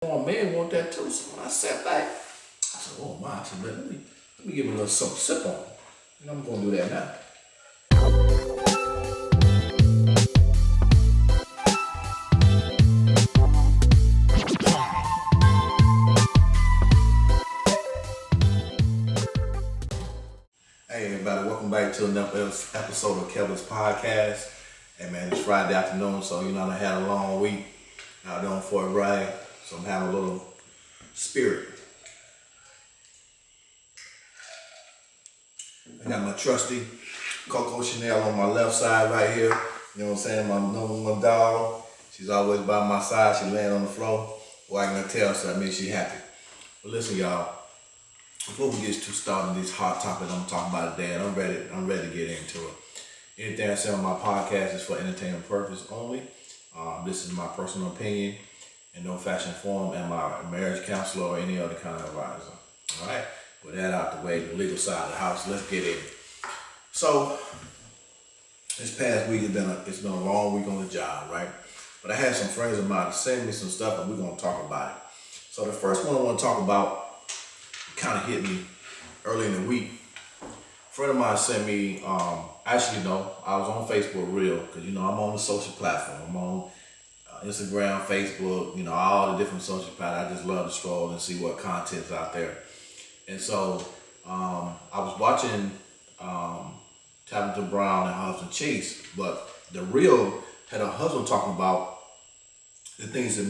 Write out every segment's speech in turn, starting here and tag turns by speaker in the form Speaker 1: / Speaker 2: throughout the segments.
Speaker 1: Oh, man want that too. So when I sat back, I said, oh my, I said, let me give it a little something to sip on. And I'm gonna do that now. Hey everybody, welcome back to another episode of Kevin's Podcast. Hey man, it's Friday afternoon, so I had a long week out there on Fort Bragg, so I'm having a little spirit. I got my trusty Coco Chanel on my left side right here. You know what I'm saying? My dog. She's always by my side. She laying on the floor. Wagging her tail, so that means she's happy. But listen, y'all. Before we get too started on these hot topics I'm talking about today, and I'm ready to get into it. Anything I say on my podcast is for entertainment purpose only. This is my personal opinion, and no fashion form, and my marriage counselor or any other kind of advisor. All right. With that out the way, the legal side of the house, let's get in. So, this past week it's been a long week on the job, right? But I had some friends of mine send me some stuff, and we're gonna talk about it. So the first one I want to talk about kind of hit me early in the week. A friend of mine sent me. Actually, no, I was on Facebook Real because I'm on the social platform. I'm on Instagram, Facebook, all the different social platforms. I just love to stroll and see what content's out there. And so I was watching Tabitha Brown and her husband Chase, but the Real had her husband talking about the things that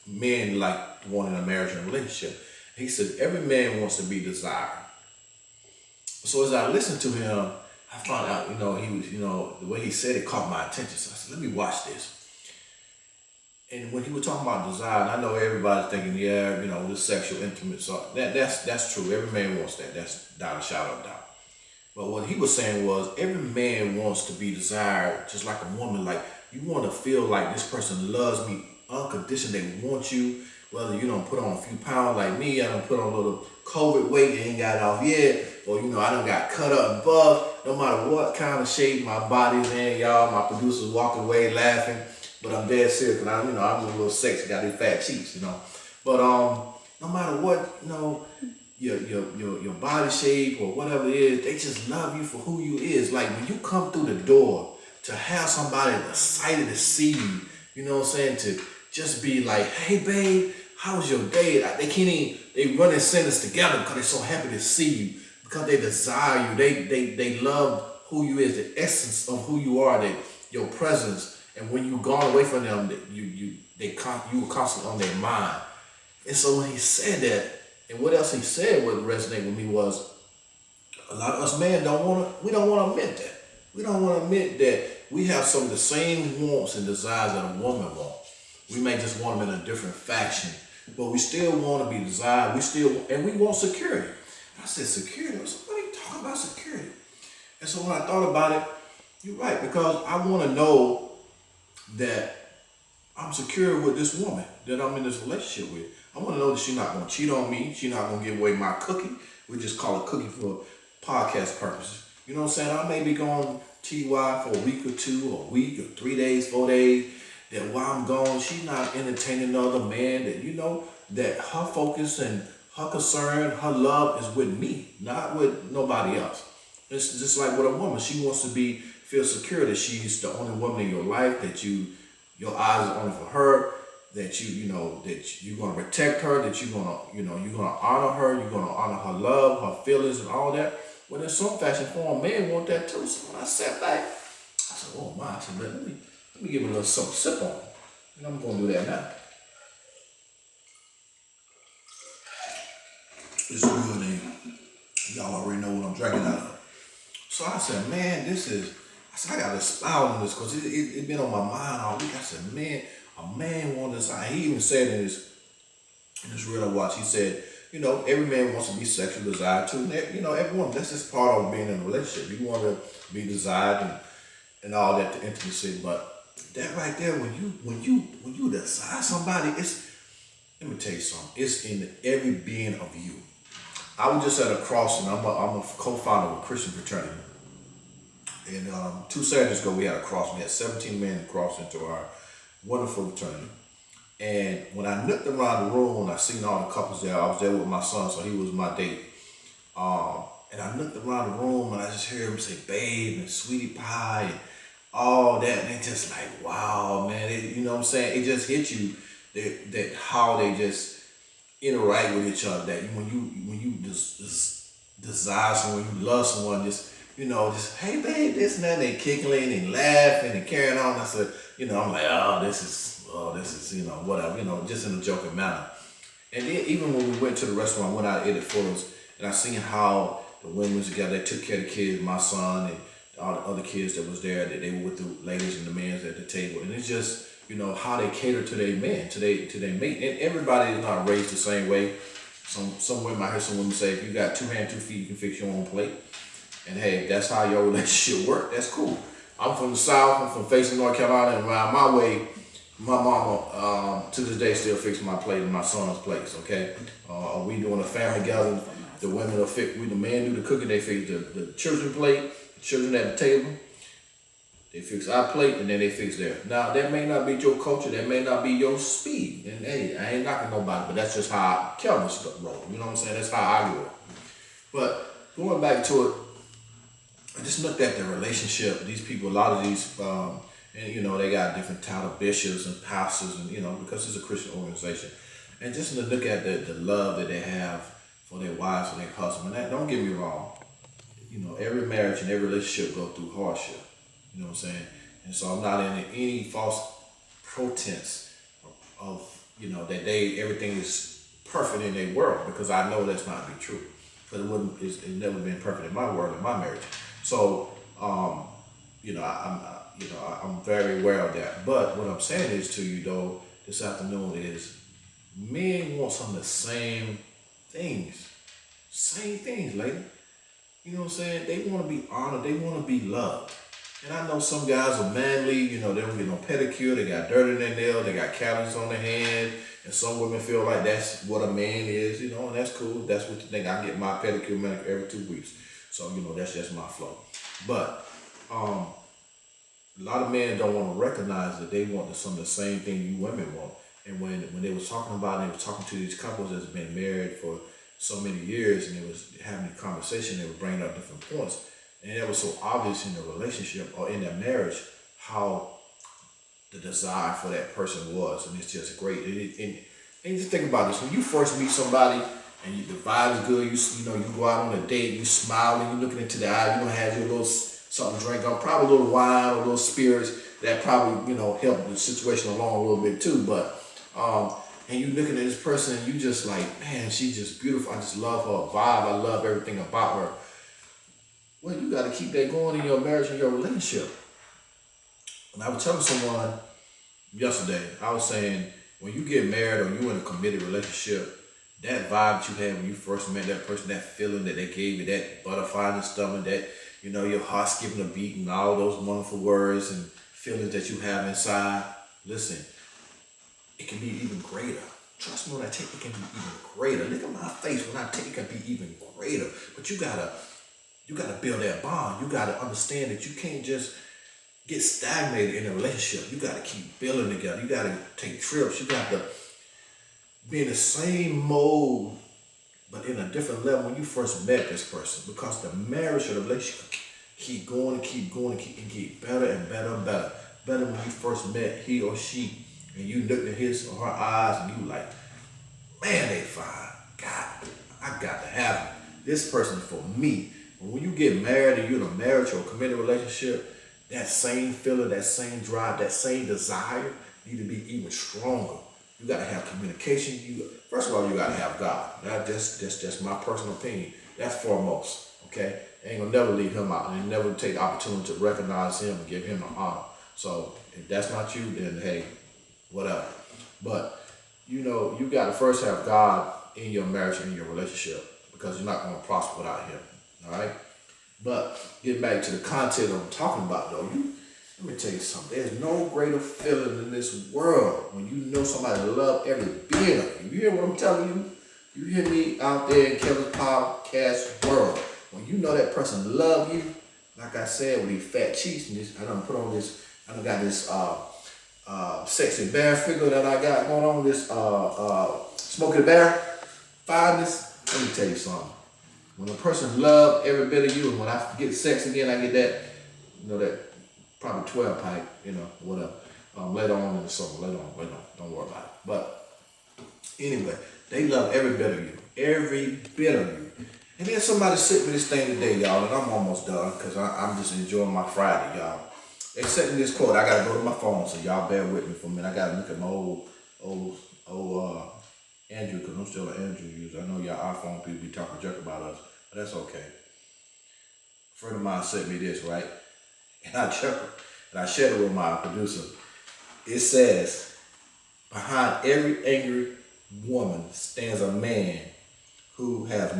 Speaker 1: men like want in a marriage and relationship. He said every man wants to be desired. So as I listened to him, I found out, he was, the way he said it caught my attention. So I said, let me watch this. And when he was talking about desire, and I know everybody's thinking, this sexual intimate. So that's true. Every man wants that. That's without a shadow of doubt. But what he was saying was every man wants to be desired, just like a woman. Like you want to feel like this person loves me unconditionally. They want you. Whether you don't put on a few pounds like me, I don't put on a little COVID weight, ain't got it off yet, or I done got cut up and buffed. No matter what kind of shape my body's in, y'all, my producers walking away laughing, but I'm dead serious because I'm a little sexy, got these fat cheeks, But no matter what, your body shape or whatever it is, they just love you for who you is. Like when you come through the door, to have somebody excited to see you, to just be like, hey babe, how was your day? They can't even, they run in sentence together because they're so happy to see you, because they desire you. They love who you is, the essence of who you are, your presence. And when you've gone away from them, you were constantly on their mind. And so when he said that, and what else he said would resonate with me was, a lot of us men we don't want to admit that. We don't want to admit that we have some of the same wants and desires that a woman wants. We may just want them in a different faction, but we still want to be desired. And we want security. I said, security? I said, what are you talking about security? And so when I thought about it, you're right, because I want to know that I'm secure with this woman that I'm in this relationship with. I want to know that she's not going to cheat on me. She's not going to give away my cookie. We just call it cookie for podcast purposes. You know what I'm saying? I may be going TY for a week or two, or a week, or 3 days, 4 days. That while I'm gone, she's not entertaining another man. That her focus and her concern, her love is with me, not with nobody else. It's just like with a woman. She wants to feel secure that she's the only woman in your life, that your eyes are only for her, that that you're gonna protect her, that you're gonna honor her, you're gonna honor her love, her feelings, and all that. Well, in some fashion form, men want that too. So when I sat back, I said, oh my, I said, let me give it a little something to sip on. And I'm going to do that now. It's good, and y'all already know what I'm drinking out of. So I said, man, I got to expound on this because it been on my mind all week. I said, man, a man wants this. He even said in this Real Watch, he said, every man wants to be sexually desired too. And, everyone, that's just part of being in a relationship. You want to be desired and all that, the intimacy, but that right there, when you desire somebody, let me tell you something. It's in every being of you. I was just at a crossing. I'm a co-founder of a Christian fraternity, and 2 Saturdays ago we had a crossing. We had 17 men cross into our wonderful fraternity, And when I looked around the room and I seen all the couples there, I was there with my son, so he was my date. And I looked around the room and I just heard him say babe and sweetie pie and all that. And it's just like, wow, man. You know what I'm saying? It just hit you that how they just interact with each other. That when you just desire someone, you love someone, just just hey babe, this and that, they giggling and laughing and carrying on. I said, I'm like, this is whatever, just in a joking manner. And then even when we went to the restaurant, went out and ate photos, and I seen how the women was together, they took care of the kids, my son and all the other kids that was there, that they were with the ladies and the men at the table. And it's just, how they cater to their men, to their mate. And everybody is not raised the same way. Some women, I hear some women say, if you got 2 hands, 2 feet, you can fix your own plate. And hey, if that's how your relationship work, that's cool. I'm from the South, I'm from Facing, North Carolina, and around my way, my mama, to this day, still fixes my plate and my son's plates, okay? We doing a family gathering, the women will fix, the men do the cooking, they fix the children plate, the children at the table, they fix our plate, and then they fix theirs. Now, that may not be your culture, that may not be your speed, and hey, I ain't knocking nobody, but that's just how Kelvin roll, you know what I'm saying? That's how I grew up. But going back to it, I just looked at the relationship. These people, a lot of these, and they got different title bishops and pastors, and because it's a Christian organization, and just to look at the love that they have for their wives and their husband. And that, don't get me wrong, every marriage and every relationship go through hardship. You know what I'm saying? And so I'm not in any false pretense of that everything is perfect in their world, because I know that's not be true. Because it's never been perfect in my world, in my marriage. So, I'm very aware of that. But what I'm saying is to you though, this afternoon is, men want some of the same things. Same things, lady. You know what I'm saying? They want to be honored. They want to be loved. And I know some guys are manly, they don't get no pedicure, they got dirt in their nail, they got calluses on their hand, and some women feel like that's what a man is, and that's cool. That's what you think. I get my pedicure, manicure every 2 weeks. So, that's just my flow. But a lot of men don't want to recognize that they want some of the same thing you women want. And when they was talking about it, they was talking to these couples that's been married for so many years, and they was having a conversation, they were bringing up different points. And it was so obvious in the relationship or in that marriage how the desire for that person was, and it's just great. And just think about this: when you first meet somebody and the vibe is good, you go out on a date, you smile, and you looking into the eye, you have your little something to drink on, probably a little wine or a little spirits that probably help the situation along a little bit too. But and you looking at this person, and you just like, man, she's just beautiful. I just love her vibe. I love everything about her. Well, you got to keep that going in your marriage and your relationship. And I was telling someone yesterday, I was saying, when you get married or you in a committed relationship, that vibe that you had when you first met that person, that feeling that they gave you, that butterfly in the stomach, that, your heart skipping a beat, and all those wonderful words and feelings that you have inside, listen, it can be even greater. Trust me when I tell you, it can be even greater. Look at my face when I tell you, it can be even greater. But you gotta build that bond. You gotta understand that you can't just get stagnated in a relationship. You gotta keep building together. You gotta take trips. You got to be in the same mode, but in a different level when you first met this person. Because the marriage or the relationship keep going and keep going and get better and better and better. Better when you first met he or she, and you looked at his or her eyes and you like, man, they fine. God, I got to have them. This person for me. When you get married and you're in a marriage or a committed relationship, that same feeling, that same drive, that same desire need to be even stronger. You got to have communication. First of all, you got to have God. That's just my personal opinion. That's foremost, okay? Ain't gonna never leave him out, and never take the opportunity to recognize him and give him the honor. So if that's not you, then hey, whatever. But you got to first have God in your marriage and in your relationship, because you're not gonna prosper without him. All right, but getting back to the content I'm talking about though, let me tell you something. There's no greater feeling in this world when you know somebody love every bit of you. You hear what I'm telling you? You hear me out there in Kevin's podcast world. When you know that person love you, like I said, with these fat cheeks and this, I done got this sexy bear figure that I got going on, this Smokey the Bear, fineness. Let me tell you something. When a person love every bit of you, and when I get sex again, I get that, that probably 12 pipe, whatever. Later on in the summer, later on, don't worry about it. But anyway, they love every bit of you, every bit of you. And then somebody sent me this thing today, y'all, and I'm almost done because I'm just enjoying my Friday, y'all. They sent me this quote. I gotta go to my phone, so y'all bear with me for a minute. I gotta look at my old Andrew, because I'm still an Andrew user. I know y'all iPhone people be talking junk about us, but that's okay. A friend of mine sent me this, right? And I chuckled, and I shared it with my producer. It says, behind every angry woman stands a man who has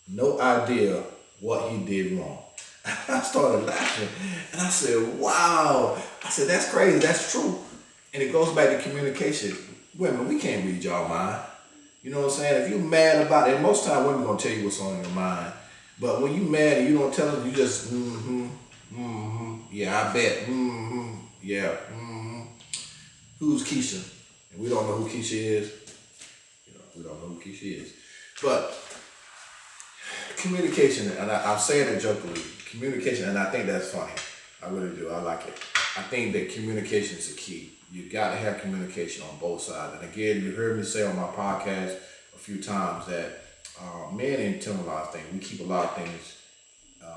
Speaker 1: no idea what he did wrong. I started laughing and I said, wow. I said, that's crazy, that's true. And it goes back to communication. Women, we can't read y'all mind. You know what I'm saying? If you're mad about it, and most time women gonna tell you what's on your mind. But when you mad and you don't tell them, you just, yeah, I bet, yeah, Who's Keisha? And we don't know who Keisha is. We don't know who Keisha is. But communication, and I'm saying it jokingly, communication, and I think that's funny. I really do. I like it. I think that communication is the key. You got to have communication on both sides. And again, you heard me say on my podcast a few times that men internalize things. We keep a lot of things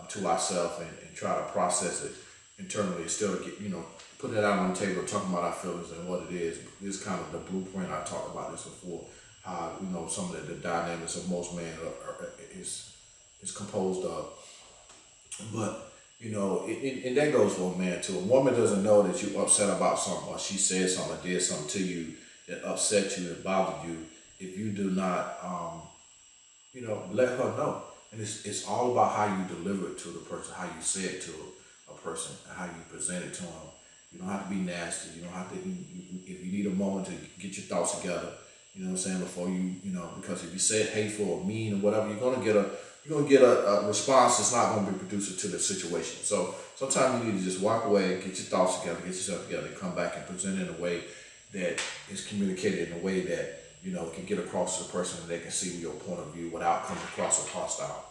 Speaker 1: to ourselves and try to process it internally instead of putting it out on the table, talking about our feelings and what it is. This is kind of the blueprint. I talked about this before. How some of the dynamics of most men is composed of. But and that goes for a man too. A woman doesn't know that you're upset about something, or she said something, or did something to you that upset you, that bothered you, if you do not, let her know. And it's all about how you deliver it to the person, how you say it to a person, and how you present it to them. You don't have to be nasty. You don't have to. If you need a moment to get your thoughts together, you know what I'm saying, before because if you say it hateful or mean or whatever, you're gonna get a response that's not gonna be conducive to the situation. So sometimes you need to just walk away, get your thoughts together, get yourself together, and come back and present it in a way that is communicated in a way that can get across to the person and they can see your point of view without coming across as hostile.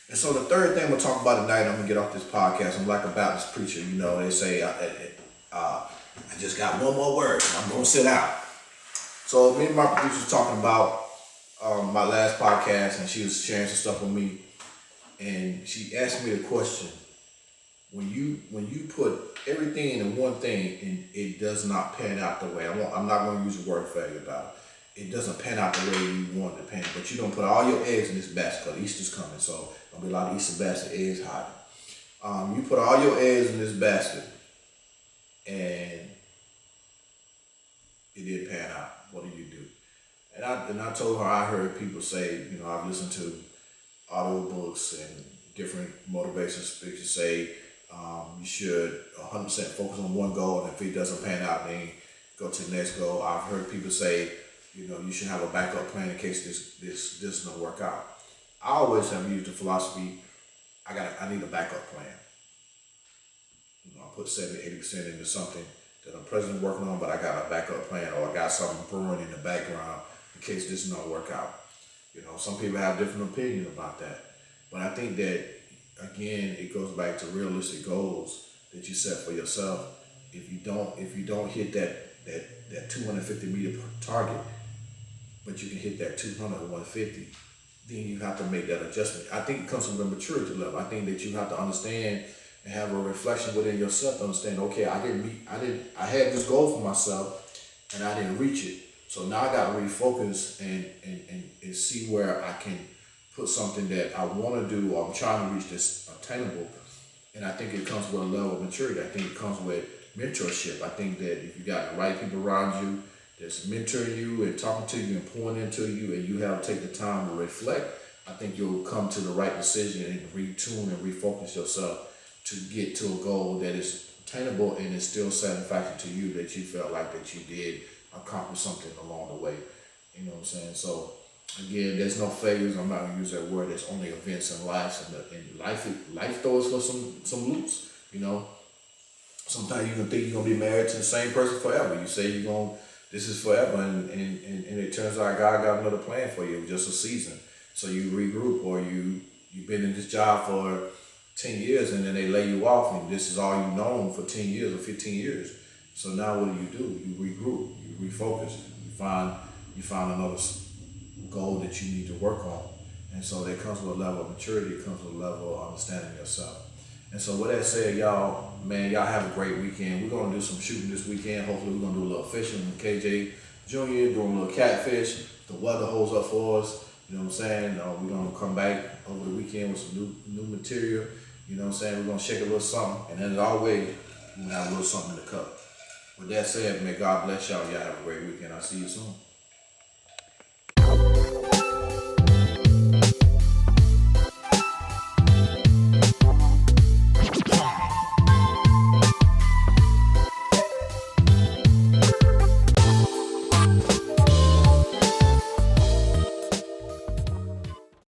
Speaker 1: And so the third thing we'll talk about tonight, I'm gonna get off this podcast. I'm like a Baptist preacher, they say I just got one more word and I'm gonna sit down. So me and my producer talking about my last podcast, and she was sharing some stuff with me, and she asked me the question: when you put everything in one thing and it does not pan out the way I'm not going to use the word failure about it. It doesn't pan out the way you want it to pan, but you don't put all your eggs in this basket because Easter's coming, so there'll be a lot of Easter basket eggs hiding. You put all your eggs in this basket, and it didn't pan out. What do you do? And I told her I heard people say, I've listened to audio books and different motivational speakers say you should 100% focus on one goal, and if it doesn't pan out, then go to the next goal. I've heard people say, you should have a backup plan in case this doesn't work out. I always have used the philosophy, I need a backup plan. I put 70-80% into something that I'm presently working on, but I got a backup plan, or I got something brewing in the background in case this doesn't work out. Some people have different opinions about that. But I think that, again, it goes back to realistic goals that you set for yourself. If you don't hit that 250 meter target, but you can hit that 200 or 150, then you have to make that adjustment. I think it comes from the maturity level. I think that you have to understand and have a reflection within yourself to understand, okay, I had this goal for myself and I didn't reach it. So now I got to refocus and see where I can put something that I want to do, or I'm trying to reach this attainable. And I think it comes with a level of maturity. I think it comes with mentorship. I think that if you got the right people around you that's mentoring you and talking to you and pouring into you, and you have to take the time to reflect, I think you'll come to the right decision and retune and refocus yourself to get to a goal that is attainable and is still satisfactory to you, that you felt like that you did accomplish something along the way. You know what I'm saying? So again, there's no failures. I'm not gonna use that word. There's only events in life, and life throws for some loops. Sometimes you can think you're gonna be married to the same person forever. You say this is forever, and it turns out God got another plan for you, just a season. So you regroup, or you've been in this job for 10 years, and then they lay you off, and this is all you've known for 10 years or 15 years. So now what do? You regroup, you refocus, you find another goal that you need to work on. And so that comes with a level of maturity, it comes with a level of understanding yourself. And so with that said, y'all, man, y'all have a great weekend. We're gonna do some shooting this weekend. Hopefully we're gonna do a little fishing with KJ Jr., doing a little catfish. The weather holds up for us. You know what I'm saying? We're gonna come back over the weekend with some new material. You know what I'm saying? We're gonna shake a little something. And then as always, we're gonna have a little something in the cup. With that said, may God bless y'all. Y'all have a great weekend. I'll see you soon.